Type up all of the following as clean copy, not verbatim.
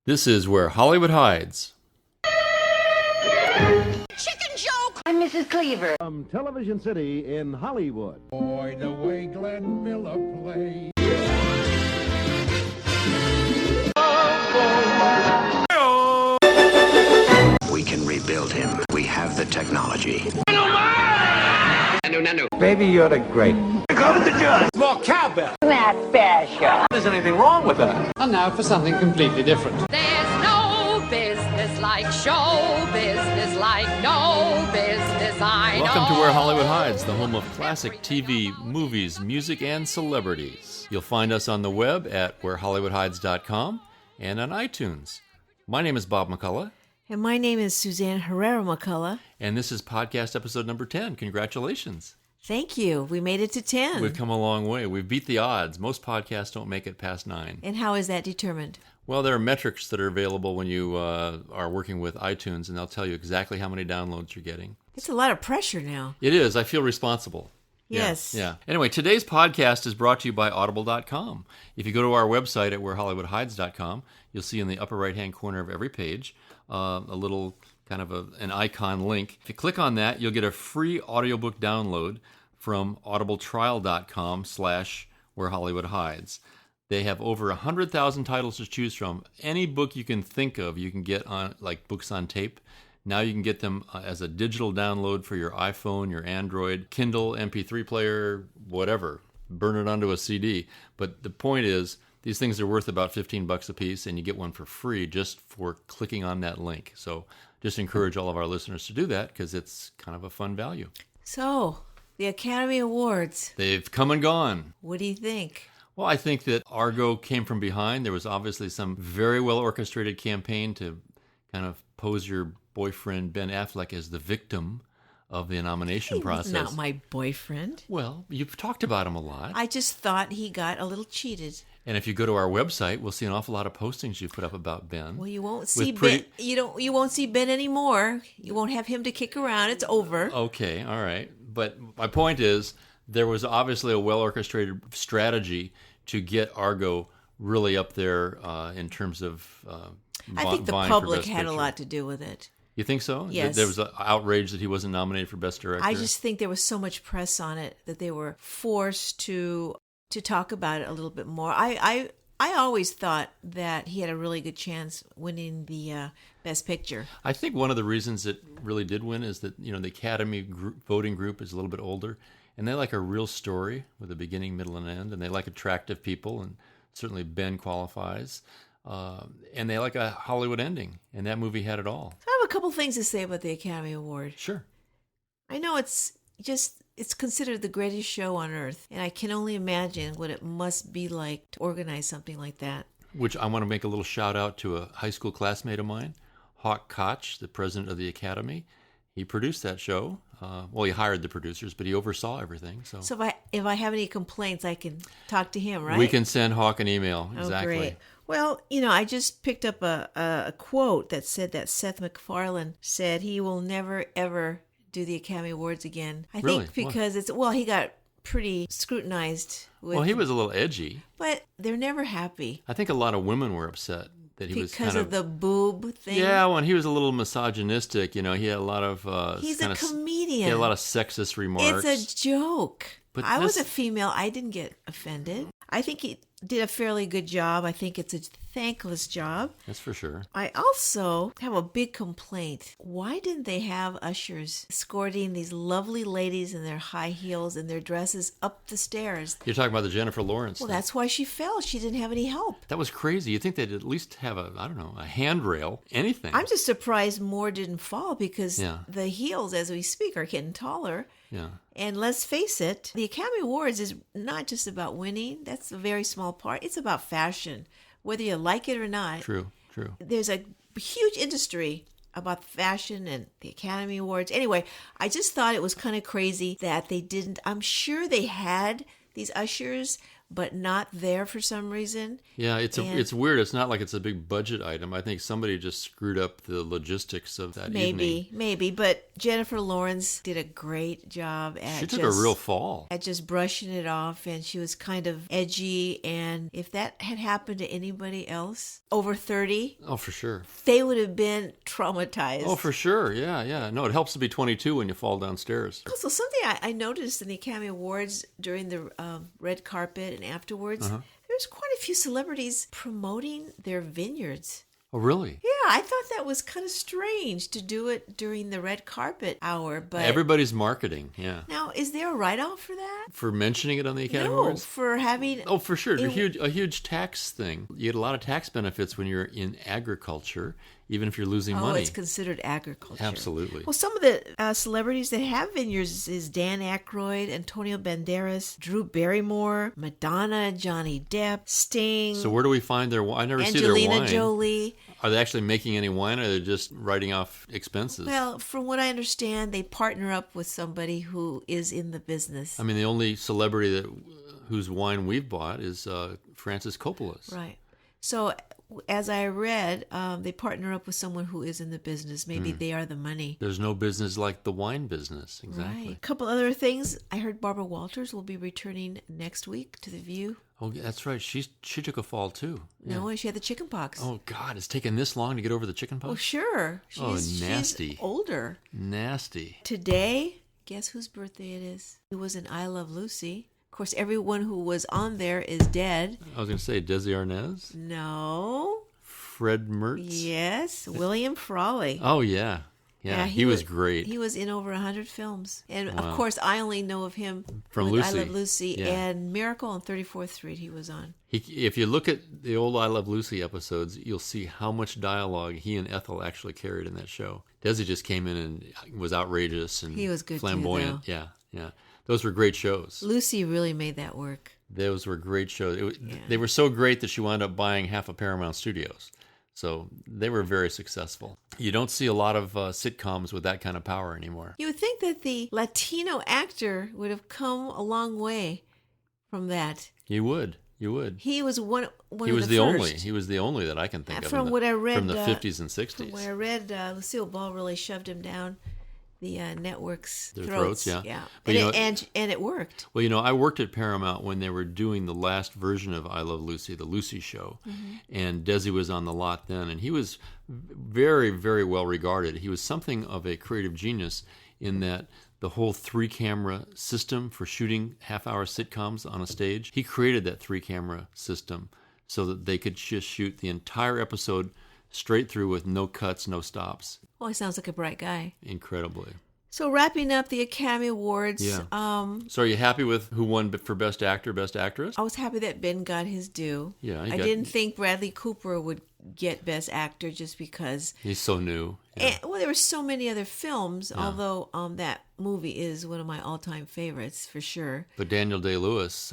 This is Where Hollywood Hides. Chicken joke! I'm Mrs. Cleaver. From Television City in Hollywood. Boy, the way Glenn Miller plays. We can rebuild him. We have the technology. Nanu. Baby, you're the great. More cowbell. Not special. There's anything wrong with that. And now for something completely different. There's no business like show business, like no business I know. Welcome to Where Hollywood Hides, the home of classic TV, movies, music, and celebrities. You'll find us on the web at wherehollywoodhides.com and on iTunes. My name is Bob McCullough. And my name is Suzanne Herrera-McCullough. And this is podcast episode number 10. Congratulations. Thank you. We made it to 10. We've come a long way. We've beat the odds. Most podcasts don't make it past 9. And how is that determined? Well, there are metrics that are available when you are working with iTunes, and they'll tell you exactly how many downloads you're getting. It's a lot of pressure now. It is. I feel responsible. Yes. Yeah. Anyway, today's podcast is brought to you by Audible.com. If you go to our website at wherehollywoodhides.com, you'll see in the upper right-hand corner of every page a little kind of an icon link. If you click on that, you'll get a free audiobook download from audibletrial.com/wherehollywoodhides. They have over 100,000 titles to choose from. Any book you can think of, you can get on, like books on tape. Now you can get them as a digital download for your iPhone, your Android, Kindle, MP3 player, whatever. Burn it onto a CD. But the point is, these things are worth about $15 a piece, and you get one for free just for clicking on that link. So just encourage all of our listeners to do that because it's kind of a fun value. So, the Academy Awards. They've come and gone. What do you think? Well, I think that Argo came from behind. There was obviously some very well orchestrated campaign to kind of pose your boyfriend Ben Affleck as the victim of the nomination process. He's not my boyfriend. Well, you've talked about him a lot. I just thought he got a little cheated. And if you go to our website, we'll see an awful lot of postings you put up about Ben. Well, you won't see Ben. You won't see Ben anymore. You won't have him to kick around. It's over. Okay, all right. But my point is, there was obviously a well-orchestrated strategy to get Argo really up there in terms of I think the public had a lot to do with it. You think so? Yes. There was an outrage that he wasn't nominated for Best Director? I just think there was so much press on it that they were forced to talk about it a little bit more. I always thought that he had a really good chance winning the Best Picture. I think one of the reasons it really did win is that, the Academy voting group is a little bit older, and they like a real story with a beginning, middle, and end, and they like attractive people, and certainly Ben qualifies. And they like a Hollywood ending, and that movie had it all. I have a couple things to say about the Academy Award. Sure. I know it's considered the greatest show on earth, and I can only imagine what it must be like to organize something like that. Which I want to make a little shout out to a high school classmate of mine, Hawk Koch, the president of the Academy. He produced that show. Well, he hired the producers, but he oversaw everything. So if I have any complaints, I can talk to him, right? We can send Hawk an email. Exactly. Oh, great. Well, I just picked up a quote that said that Seth MacFarlane said he will never, ever do the Academy Awards again. I think because he got pretty scrutinized. Well, he was a little edgy. But they're never happy. I think a lot of women were upset that he was because of the boob thing. Yeah, well, and he was a little misogynistic. He had a lot of he's a comedian. He had a lot of sexist remarks. It's a joke. But I was a female. I didn't get offended. I think he did a fairly good job. I think it's a thankless job. That's for sure. I also have a big complaint. Why didn't they have ushers escorting these lovely ladies in their high heels and their dresses up the stairs? You're talking about the Jennifer Lawrence Well, thing. that's why she fell. She didn't have any help. That was crazy. You'd think they'd at least have a handrail, anything. I'm just surprised more didn't fall because the heels, as we speak, are getting taller. Yeah. And let's face it, the Academy Awards is not just about winning. That's a very small part. It's about fashion, whether you like it or not. True. There's a huge industry about fashion and the Academy Awards. Anyway, I just thought it was kind of crazy that they didn't. I'm sure they had these ushers, but not there for some reason. Yeah, it's weird. It's not like it's a big budget item. I think somebody just screwed up the logistics of that evening. Maybe. But Jennifer Lawrence did a great job at She took a real fall. At just brushing it off, and she was kind of edgy. And if that had happened to anybody else over 30, oh, for sure, they would have been traumatized. Oh, for sure. Yeah. No, it helps to be 22 when you fall downstairs. Also, something I noticed in the Academy Awards during the red carpet and afterwards, there's quite a few celebrities promoting their vineyards. Oh, really? Yeah, I thought that was kind of strange to do it during the red carpet hour. But everybody's marketing, yeah. Now, is there a write-off for that? For mentioning it on the Academy Awards? For having... Oh, for sure. A huge tax thing. You get a lot of tax benefits when you're in agriculture, even if you're losing money. Oh, it's considered agriculture. Absolutely. Well, some of the celebrities that have vineyards is Dan Aykroyd, Antonio Banderas, Drew Barrymore, Madonna, Johnny Depp, Sting. So where do we find their wine? I never see their wine. Angelina Jolie. Are they actually making any wine, or are they just writing off expenses? Well, from what I understand, they partner up with somebody who is in the business. I mean, the only celebrity whose wine we've bought is Francis Coppola's. Right. So, as I read, they partner up with someone who is in the business. Maybe they are the money. There's no business like the wine business. Exactly. Right. A couple other things. I heard Barbara Walters will be returning next week to The View. Oh, that's right. She took a fall too. Yeah. No, and she had the chicken pox. Oh God, it's taken this long to get over the chicken pox? Oh, sure. Nasty. She's older. Nasty. Today, guess whose birthday it is? It was in I Love Lucy. Of course, everyone who was on there is dead. I was going to say Desi Arnaz. No. Fred Mertz. Yes, William Frawley. Oh yeah. Yeah, he was great. He was in over 100 films. And, wow. Of course, I only know of him from with Lucy. I Love Lucy and Miracle on 34th Street he was on. If you look at the old I Love Lucy episodes, you'll see how much dialogue he and Ethel actually carried in that show. Desi just came in and was outrageous and he was good flamboyant. Too, Yeah. Those were great shows. Lucy really made that work. Those were great shows. They were so great that she wound up buying half of Paramount Studios. So they were very successful. You don't see a lot of sitcoms with that kind of power anymore. You would think that the Latino actor would have come a long way from that. You would. He was one he of was the the first. He was the only that I can think of. From what I read, from the 50s and 60s. From what I read, Lucille Ball really shoved him down the network's Their throats. Yeah. But, and it worked. Well, I worked at Paramount when they were doing the last version of I Love Lucy, the Lucy Show, and Desi was on the lot then, and he was very, very well regarded. He was something of a creative genius in that the whole 3-camera system for shooting half-hour sitcoms on a stage, he created that 3-camera system so that they could just shoot the entire episode straight through with no cuts, no stops. Well, he sounds like a bright guy. Incredibly. So wrapping up the Academy Awards. Yeah. So are you happy with who won for Best Actor, Best Actress? I was happy that Ben got his due. Yeah. I didn't think Bradley Cooper would get Best Actor just because... He's so new. Yeah. And, there were so many other films, although that movie is one of my all-time favorites, for sure. But Daniel Day-Lewis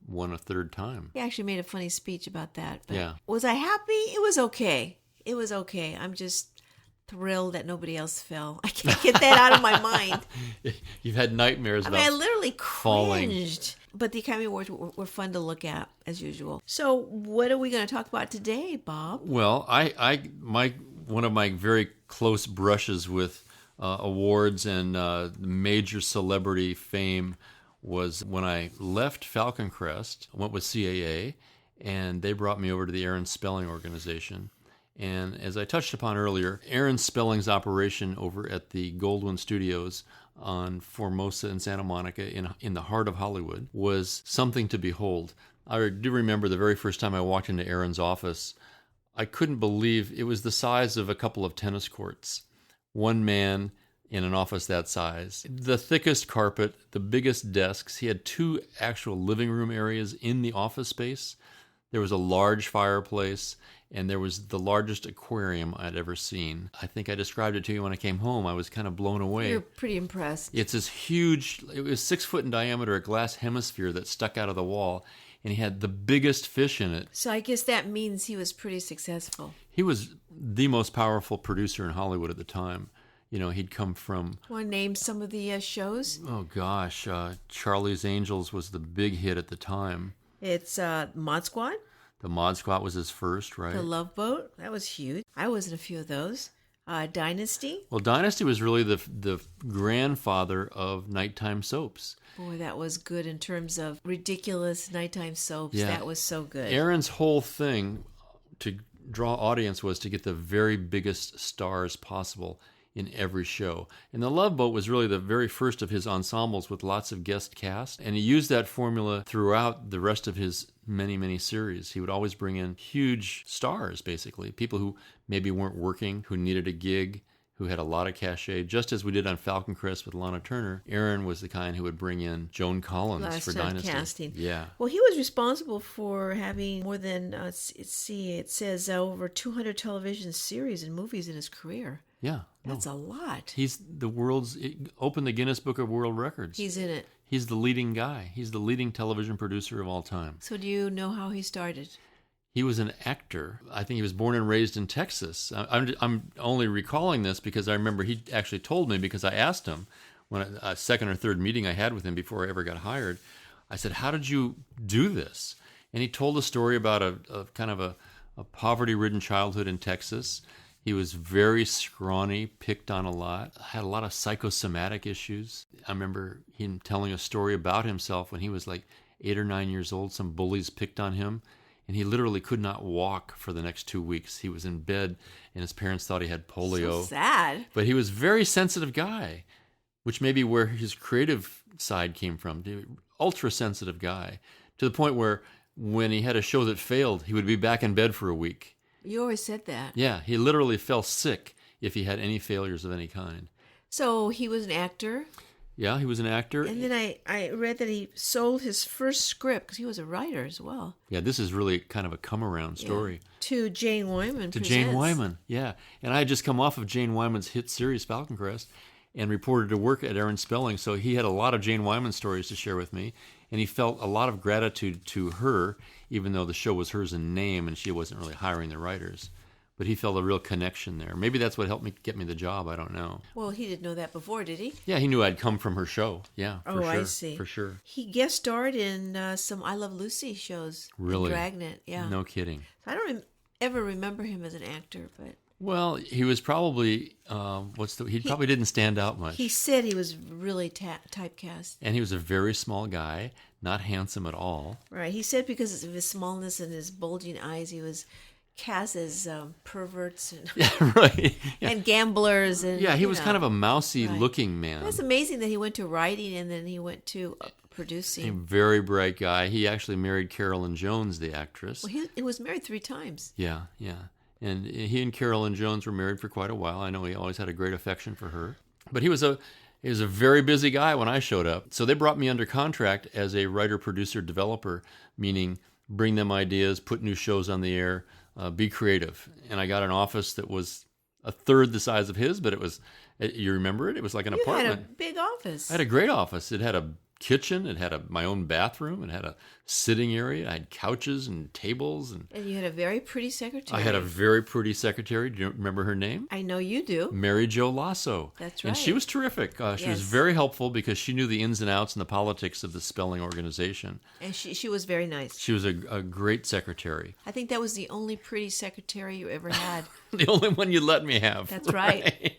won a third time. He actually made a funny speech about that. But yeah. Was I happy? It was okay. I'm just thrilled that nobody else fell. I can't get that out of my mind. You've had nightmares about I literally falling. Cringed. But the Academy Awards were fun to look at, as usual. So what are we going to talk about today, Bob? Well, one of my very close brushes with awards and major celebrity fame was when I left Falcon Crest, went with CAA, and they brought me over to the Aaron Spelling organization. And as I touched upon earlier, Aaron Spelling's operation over at the Goldwyn Studios on Formosa and Santa Monica in the heart of Hollywood was something to behold. I do remember the very first time I walked into Aaron's office, I couldn't believe it was the size of a couple of tennis courts. One man in an office that size. The thickest carpet, the biggest desks. He had 2 actual living room areas in the office space. There was a large fireplace, and there was the largest aquarium I'd ever seen. I think I described it to you when I came home. I was kind of blown away. You're pretty impressed. It's this huge, it was 6 foot in diameter, a glass hemisphere that stuck out of the wall, and he had the biggest fish in it. So I guess that means he was pretty successful. He was the most powerful producer in Hollywood at the time. He'd come from... Want to name some of the shows? Oh, gosh. Charlie's Angels was the big hit at the time. It's Mod Squad. The Mod Squad was his first, right? The Love Boat. That was huge. I was in a few of those. Dynasty. Well, Dynasty was really the grandfather of nighttime soaps. Boy, that was good in terms of ridiculous nighttime soaps. Yeah. That was so good. Aaron's whole thing to draw audience was to get the very biggest stars possible in every show. And The Love Boat was really the very first of his ensembles with lots of guest cast. And he used that formula throughout the rest of his many, many series. He would always bring in huge stars, basically. People who maybe weren't working, who needed a gig, who had a lot of cachet. Just as we did on Falcon Crest with Lana Turner, Aaron was the kind who would bring in Joan Collins for Dynasty. Casting. Yeah. Well, he was responsible for having more than, it says over 200 television series and movies in his career. Yeah. That's a lot. He's opened the Guinness Book of World Records. He's in it. He's the leading guy. He's the leading television producer of all time. So do you know how he started? He was an actor. I think he was born and raised in Texas. I'm only recalling this because I remember he actually told me, because I asked him when a second or third meeting I had with him before I ever got hired. I said, "How did you do this?" And he told a story about a kind of a poverty-ridden childhood in Texas. He was very scrawny, picked on a lot, had a lot of psychosomatic issues. I remember him telling a story about himself when he was like 8 or 9 years old. Some bullies picked on him, and he literally could not walk for the next 2 weeks. He was in bed, and his parents thought he had polio. So sad. But he was a very sensitive guy, which may be where his creative side came from. Ultra-sensitive guy, to the point where when he had a show that failed, he would be back in bed for a week. You always said that. Yeah, he literally fell sick if he had any failures of any kind. So he was an actor. Yeah, he was an actor. And then I read that he sold his first script, because he was a writer as well. Yeah, this is really kind of a come-around story. Yeah. To Jane Wyman. To Jane Wyman, yeah. And I had just come off of Jane Wyman's hit series, Falcon Crest, and reported to work at Aaron Spelling, so he had a lot of Jane Wyman stories to share with me, and he felt a lot of gratitude to her, even though the show was hers in name and she wasn't really hiring the writers. But he felt a real connection there. Maybe that's what helped me get me the job, I don't know. Well, he didn't know that before, did he? Yeah, he knew I'd come from her show. Yeah, for sure. I see. For sure. He guest starred in some I Love Lucy shows. Really? Dragnet, yeah. No kidding. I don't ever remember him as an actor, but... Well, he was probably, he probably didn't stand out much. He said he was really typecast. And he was a very small guy, not handsome at all. Right. He said because of his smallness and his bulging eyes, he was cast as perverts and, yeah, right. Yeah. and gamblers. And yeah, he was kind of a mousy-looking man. That's amazing that he went to writing and then he went to producing. A very bright guy. He actually married Carolyn Jones, the actress. Well, he was married 3 times. Yeah, yeah. And he and Carolyn Jones were married for quite a while. I know he always had a great affection for her. But he was a very busy guy when I showed up. So they brought me under contract as a writer, producer, developer, meaning bring them ideas, put new shows on the air, be creative. And I got an office that was a third the size of his, but it was, you remember it? It was like an apartment. You had a big office. I had a great office. It had a kitchen. It had my own bathroom. It had a sitting area. I had couches and tables. And you had a very pretty secretary. I had a very pretty secretary. Do you remember her name? I know you do. Mary Jo Lasso. That's right. And she was terrific. She was very helpful because she knew the ins and outs and the politics of the Spelling organization. And she was very nice. She was a great secretary. I think that was the only pretty secretary you ever had. The only one you let me have. That's right.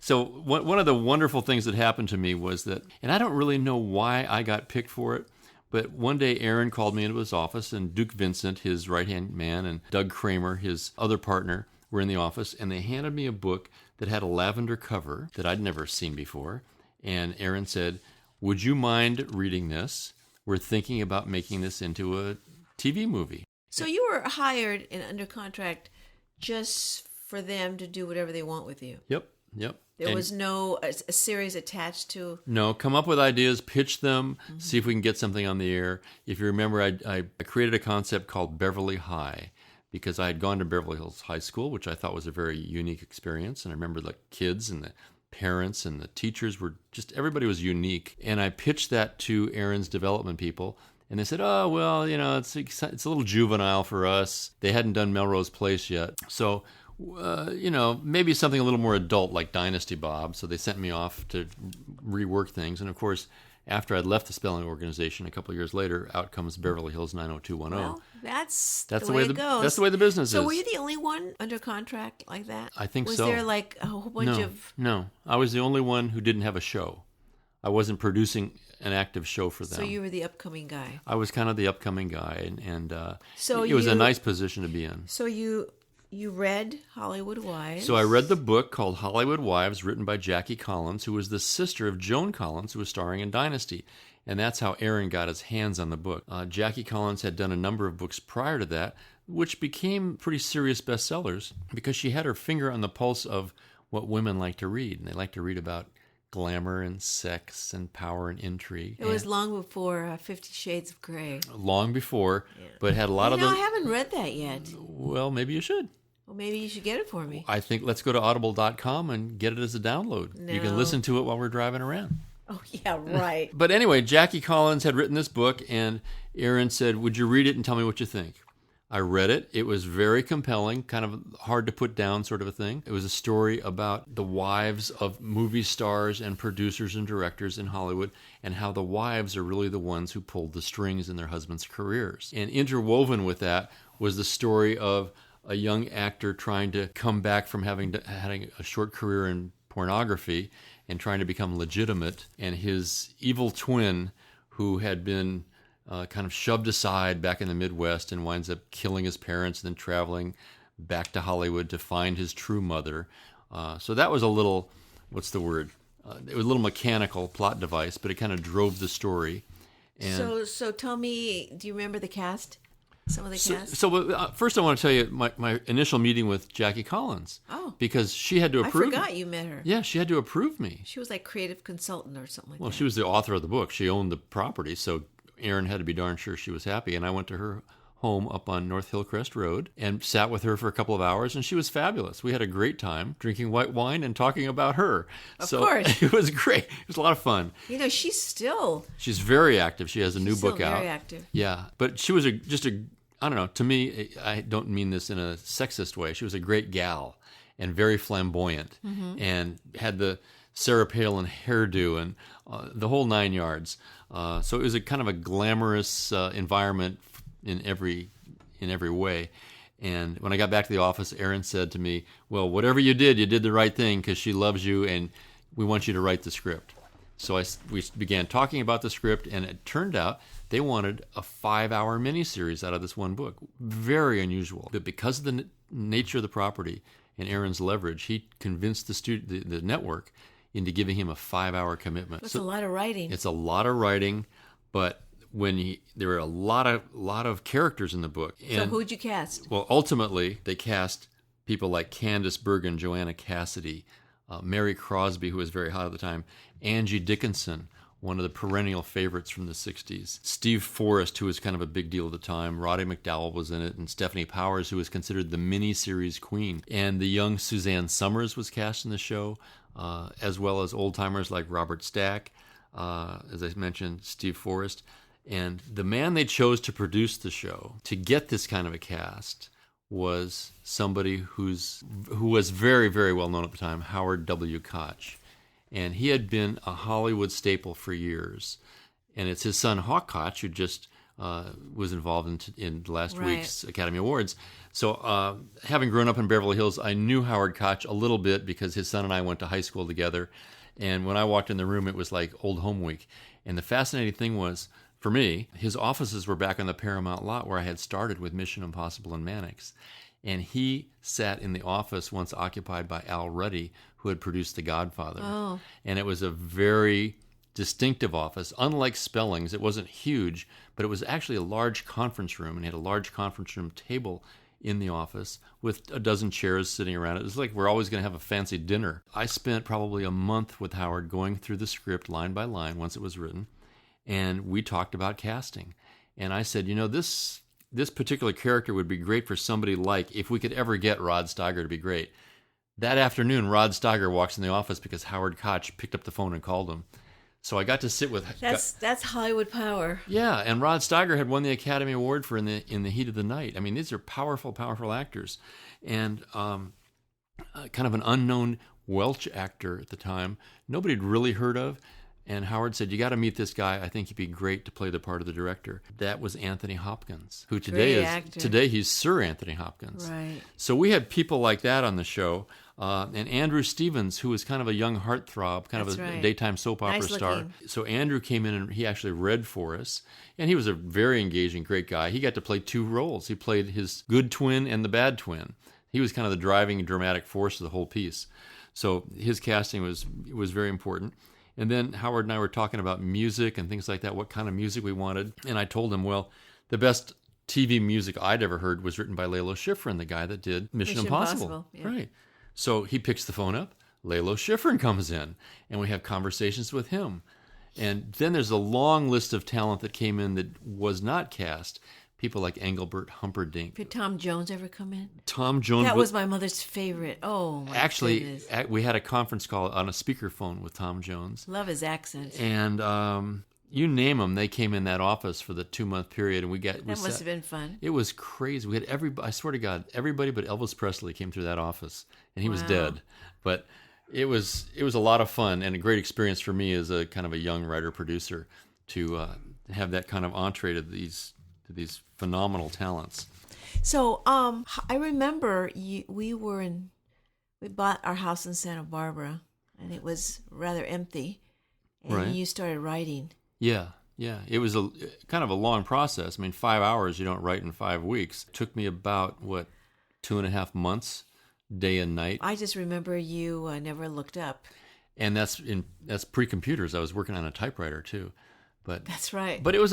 So one of the wonderful things that happened to me was that, and I don't really know why I got picked for it, but one day Aaron called me into his office, and Duke Vincent, his right-hand man, and Doug Kramer, his other partner, were in the office, and they handed me a book that had a lavender cover that I'd never seen before. And Aaron said, "Would you mind reading this? We're thinking about making this into a TV movie." So you were hired and under contract just for them to do whatever they want with you? Yep. There was no a series attached to... No, come up with ideas, pitch them, see if we can get something on the air. If you remember, I created a concept called Beverly High because I had gone to Beverly Hills High School, which I thought was a very unique experience. And I remember the kids and the parents and the teachers were just, everybody was unique. And I pitched that to Aaron's development people. And they said, "Oh, well, it's a little juvenile for us." They hadn't done Melrose Place yet. So... maybe something a little more adult like Dynasty Bob. So they sent me off to rework things. And of course, after I'd left the spelling organization a couple of years later, out comes Beverly Hills 90210. Well, that's the way way it goes. That's the way the business is. So were you the only one under contract like that? I think was so. Was there like a whole bunch of... No. I was the only one who didn't have a show. I wasn't producing an active show for them. So you were the upcoming guy. I was kind of the upcoming guy, and so it was a nice position to be in. So you read Hollywood Wives. So I read the book called Hollywood Wives, written by Jackie Collins, who was the sister of Joan Collins, who was starring in Dynasty. And that's how Aaron got his hands on the book. Jackie Collins had done a number of books prior to that, which became pretty serious bestsellers because she had her finger on the pulse of what women like to read. And they like to read about glamour and sex and power and intrigue. It was long before 50 Shades of Grey. Long before, but had a lot of them. I haven't read that yet. Well, maybe you should. Well, maybe you should get it for me. I think let's go to audible.com and get it as a download. No. You can listen to it while we're driving around. Oh, yeah, right. But anyway, Jackie Collins had written this book, and Aaron said, would you read it and tell me what you think? I read it. It was very compelling, kind of hard to put down sort of a thing. It was a story about the wives of movie stars and producers and directors in Hollywood and how the wives are really the ones who pulled the strings in their husbands' careers. And interwoven with that was the story of a young actor trying to come back from having a short career in pornography and trying to become legitimate, and his evil twin who had been kind of shoved aside back in the Midwest and winds up killing his parents and then traveling back to Hollywood to find his true mother. So that was a little, what's the word? It was a little mechanical plot device, but it kind of drove the story. And so tell me, do you remember the cast? Some of the cast? So first I want to tell you my initial meeting with Jackie Collins. Oh. Because she had to approve. I forgot you met her. Yeah, she had to approve me. She was like creative consultant or something like that. Well, she was the author of the book. She owned the property, so Aaron had to be darn sure she was happy. And I went to her home up on North Hillcrest Road and sat with her for a couple of hours, and she was fabulous. We had a great time drinking white wine and talking about her. Of course. It was great. It was a lot of fun. You know, she's very active. She has a new book out. Very active. Yeah, but she was just a I don't know, to me, I don't mean this in a sexist way. She was a great gal and very flamboyant and had the Sarah Palin hairdo and the whole 9 yards. So it was a kind of a glamorous environment in every way. And when I got back to the office, Aaron said to me, well, whatever you did the right thing because she loves you and we want you to write the script. So we began talking about the script, and it turned out they wanted a 5-hour miniseries out of this one book. Very unusual. But because of the nature of the property and Aaron's leverage, he convinced the network into giving him a 5-hour commitment. That's a lot of writing. It's a lot of writing, but there were a lot of characters in the book. So who'd you cast? Well, ultimately, they cast people like Candice Bergen, Joanna Cassidy, Mary Crosby, who was very hot at the time, Angie Dickinson, one of the perennial favorites from the 60s, Steve Forrest, who was kind of a big deal at the time, Roddy McDowall was in it, and Stephanie Powers, who was considered the miniseries queen. And the young Suzanne Summers was cast in the show, as well as old-timers like Robert Stack, as I mentioned, Steve Forrest. And the man they chose to produce the show, to get this kind of a cast, was somebody who was very, very well known at the time, Howard W. Koch. And he had been a Hollywood staple for years. And it's his son, Hawk Koch, who just was involved in last week's Academy Awards. So having grown up in Beverly Hills, I knew Howard Koch a little bit because his son and I went to high school together. And when I walked in the room, it was like old home week. And the fascinating thing was, for me, his offices were back on the Paramount lot where I had started with Mission Impossible and Mannix. And he sat in the office once occupied by Al Ruddy, who had produced The Godfather. Oh. And it was a very distinctive office. Unlike Spelling's, it wasn't huge, but it was actually a large conference room, and he had a large conference room table in the office with a dozen chairs sitting around it. It was like we're always going to have a fancy dinner. I spent probably a month with Howard going through the script line by line once it was written, and we talked about casting. And I said, this particular character would be great for somebody like, if we could ever get Rod Steiger to be great. That afternoon, Rod Steiger walks in the office because Howard Koch picked up the phone and called him. So I got to sit with... That's Hollywood power. Yeah, and Rod Steiger had won the Academy Award for In the Heat of the Night. I mean, these are powerful, powerful actors. And kind of an unknown Welsh actor at the time, nobody had really heard of. And Howard said, you got to meet this guy. I think he'd be great to play the part of the director. That was Anthony Hopkins, who today he's Sir Anthony Hopkins. Right. So we had people like that on the show. And Andrew Stevens, who was kind of a young heartthrob, kind of a daytime soap opera star. So Andrew came in and he actually read for us. And he was a very engaging, great guy. He got to play 2 roles. He played his good twin and the bad twin. He was kind of the driving dramatic force of the whole piece. So his casting was very important. And then Howard and I were talking about music and things like that, what kind of music we wanted. And I told him, well, the best TV music I'd ever heard was written by Lalo Schifrin, the guy that did Mission Impossible. Yeah. Right. So he picks the phone up, Lalo Schifrin comes in, and we have conversations with him. And then there's a long list of talent that came in that was not cast. People like Engelbert Humperdinck. Did Tom Jones ever come in? Tom Jones. That was my mother's favorite. Oh, my goodness. We had a conference call on a speakerphone with Tom Jones. Love his accent. And you name them, they came in that office for the 2-month period, and that must have been fun. It was crazy. We had I swear to God, everybody but Elvis Presley came through that office, and he was dead. But it was a lot of fun and a great experience for me as a kind of a young writer producer to have that kind of entree to these phenomenal talents. So I remember we bought our house in Santa Barbara, and it was rather empty, and you started writing. Yeah. It was a kind of a long process. I mean, 5 hours you don't write in 5 weeks. It took me about 2.5 months, day and night. I just remember you never looked up. And that's pre-computers. I was working on a typewriter too. But that's right. But it was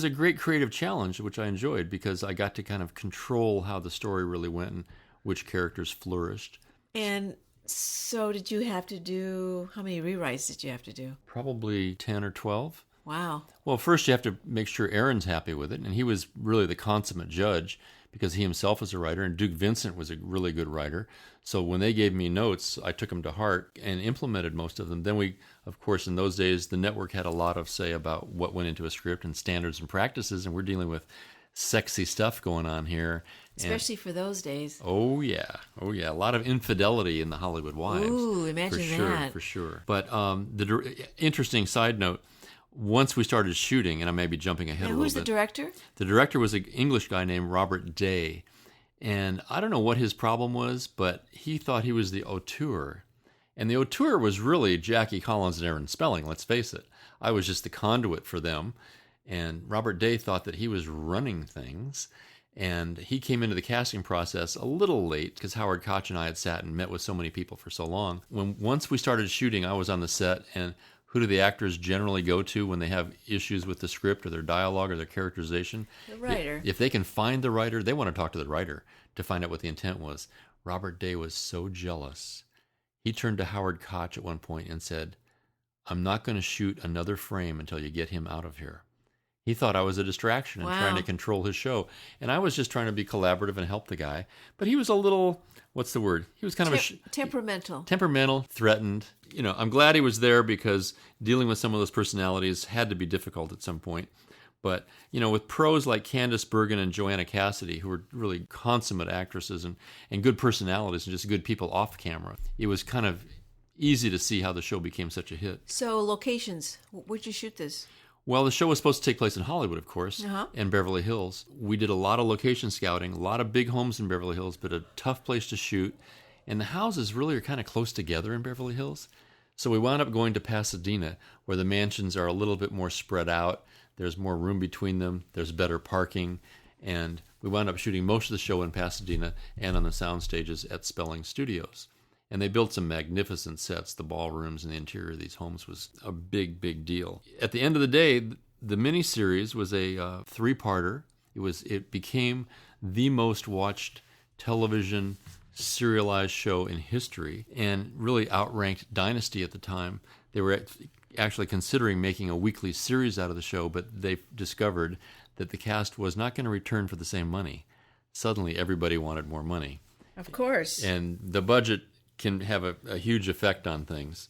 a great creative challenge, which I enjoyed because I got to kind of control how the story really went and which characters flourished. And so did you have to do, how many rewrites did you have to do? Probably 10 or 12. Wow. Well, first you have to make sure Aaron's happy with it, and he was really the consummate judge because he himself was a writer, and Duke Vincent was a really good writer. So when they gave me notes, I took them to heart and implemented most of them. Then we, of course, in those days, the network had a lot of say about what went into a script and standards and practices, and we're dealing with sexy stuff going on here. Especially for those days. Oh, yeah. A lot of infidelity in the Hollywood Wives. Ooh, imagine that. For sure. But interesting side note, once we started shooting, and I may be jumping ahead a little bit. Who's the director? The director was an English guy named Robert Day. And I don't know what his problem was, but he thought he was the auteur. And the auteur was really Jackie Collins and Aaron Spelling, let's face it. I was just the conduit for them. And Robert Day thought that he was running things. And he came into the casting process a little late because Howard Koch and I had sat and met with so many people for so long. Once we started shooting, I was on the set, and who do the actors generally go to when they have issues with the script or their dialogue or their characterization? The writer. If they can find the writer, they want to talk to the writer to find out what the intent was. Robert Day was so jealous. He turned to Howard Koch at one point and said, "I'm not going to shoot another frame until you get him out of here." He thought I was a distraction and trying to control his show. And I was just trying to be collaborative and help the guy. But he was a little, what's the word? He was kind of temperamental. Temperamental, threatened. I'm glad he was there because dealing with some of those personalities had to be difficult at some point. But, with pros like Candice Bergen and Joanna Cassidy, who were really consummate actresses and good personalities and just good people off camera, it was kind of easy to see how the show became such a hit. So locations, where'd you shoot this? Well, the show was supposed to take place in Hollywood, of course, and Beverly Hills. We did a lot of location scouting, a lot of big homes in Beverly Hills, but a tough place to shoot. And the houses really are kind of close together in Beverly Hills. So we wound up going to Pasadena, where the mansions are a little bit more spread out. There's more room between them. There's better parking. And we wound up shooting most of the show in Pasadena and on the sound stages at Spelling Studios. And they built some magnificent sets. The ballrooms and the interior of these homes was a big, big deal. At the end of the day, the miniseries was a 3-parter. It became the most watched television serialized show in history and really outranked Dynasty at the time. They were actually considering making a weekly series out of the show, but they discovered that the cast was not going to return for the same money. Suddenly, everybody wanted more money. Of course. And the budget can have a huge effect on things.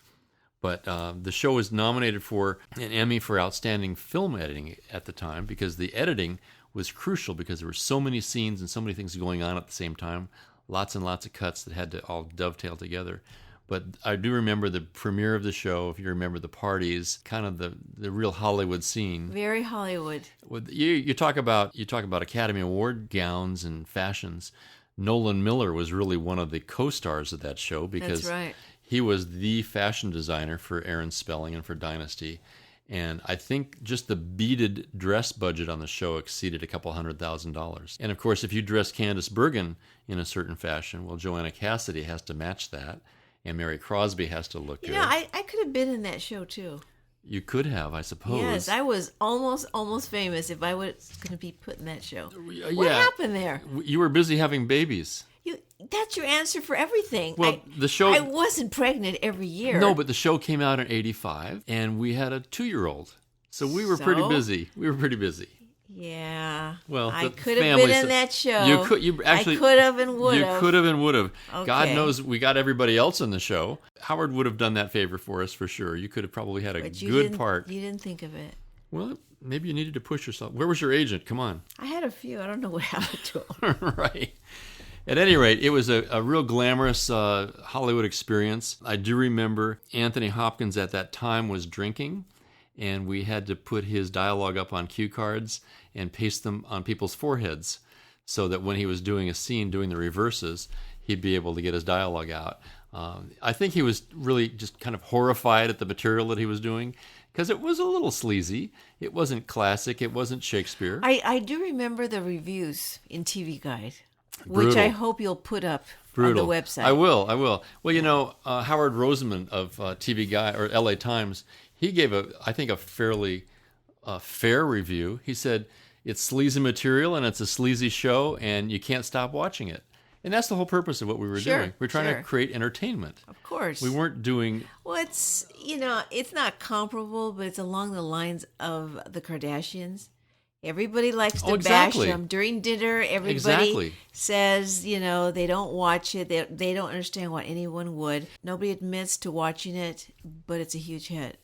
But the show was nominated for an Emmy for Outstanding Film Editing at the time because the editing was crucial because there were so many scenes and so many things going on at the same time, lots and lots of cuts that had to all dovetail together. But I do remember the premiere of the show, if you remember the parties, kind of the real Hollywood scene. Very Hollywood. You talk about Academy Award gowns and fashions. Nolan Miller was really one of the co-stars of that show because That's right. He was the fashion designer for Aaron Spelling and for Dynasty. And I think just the beaded dress budget on the show exceeded $200,000. And of course, if you dress Candice Bergen in a certain fashion, well, Joanna Cassidy has to match that. And Mary Crosby has to look good. Yeah, I could have been in that show too. You could have, I suppose. Yes, I was almost famous if I was going to be put in that show. What happened there? You were busy having babies. That's your answer for everything. Well, the show... I wasn't pregnant every year. No, but the show came out in '85, and we had a 2-year-old. So we were pretty busy. Yeah. Well, I could have been in that show. I could have and would have. You could have and would have. Okay. God knows we got everybody else in the show. Howard would have done that favor for us for sure. You could have probably had a good part. You didn't think of it. Well, maybe you needed to push yourself. Where was your agent? Come on. I had a few. I don't know what happened to them. Right. At any rate, it was a real glamorous Hollywood experience. I do remember Anthony Hopkins at that time was drinking, and we had to put his dialogue up on cue cards and paste them on people's foreheads so that when he was doing a scene, doing the reverses, he'd be able to get his dialogue out. I think he was really just kind of horrified at the material that he was doing because it was a little sleazy. It wasn't classic. It wasn't Shakespeare. I do remember the reviews in TV Guide. Brutal. Which I hope you'll put up on the website. I will. Well, you know, Howard Roseman of TV Guide or LA Times, he gave I think a fairly fair review. He said it's sleazy material and it's a sleazy show and you can't stop watching it. And that's the whole purpose of what we were doing. We're trying to create entertainment. Of course. We weren't doing... Well, it's not comparable, but it's along the lines of the Kardashians. Everybody likes to bash them. During dinner, everybody says, they don't watch it. They don't understand why anyone would. Nobody admits to watching it, but it's a huge hit.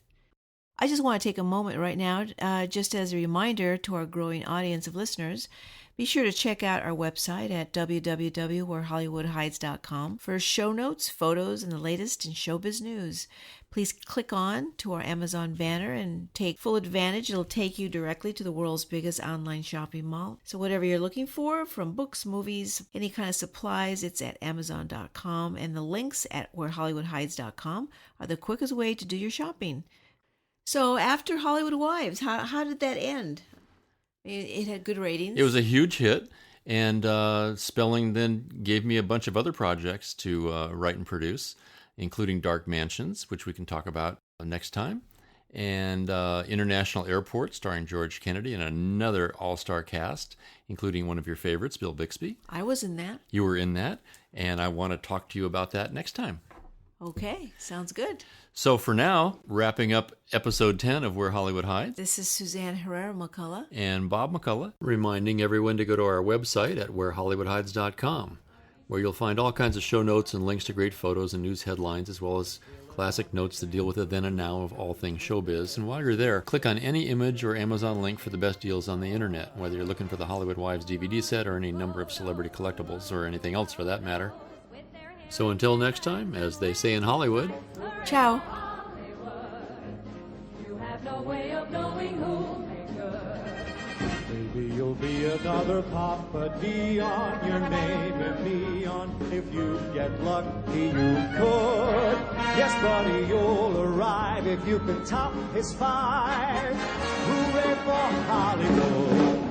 I just want to take a moment right now, just as a reminder to our growing audience of listeners, be sure to check out our website at www.wherehollywoodhides.com for show notes, photos, and the latest in showbiz news. Please click on to our Amazon banner and take full advantage. It'll take you directly to the world's biggest online shopping mall. So whatever you're looking for, from books, movies, any kind of supplies, it's at Amazon.com. And the links at wherehollywoodhides.com are the quickest way to do your shopping. So after Hollywood Wives, how did that end? It had good ratings. It was a huge hit, and Spelling then gave me a bunch of other projects to write and produce, including Dark Mansions, which we can talk about next time, and International Airport, starring George Kennedy and another all-star cast, including one of your favorites, Bill Bixby. I was in that. You were in that, and I want to talk to you about that next time. Okay, sounds good. So for now, wrapping up episode 10 of Where Hollywood Hides. This is Suzanne Herrera-McCullough. And Bob McCullough, reminding everyone to go to our website at wherehollywoodhides.com, where you'll find all kinds of show notes and links to great photos and news headlines, as well as classic notes that deal with the then and now of all things showbiz. And while you're there, click on any image or Amazon link for the best deals on the internet, whether you're looking for the Hollywood Wives DVD set or any number of celebrity collectibles or anything else for that matter. So until next time, as they say in Hollywood, ciao. You have no way of knowing who'll be good. Maybe you'll be another Papa Dion. Your name is Neon. If you get lucky, you could. Yes, buddy, you'll arrive if you can top his 5. Hooray for Hollywood.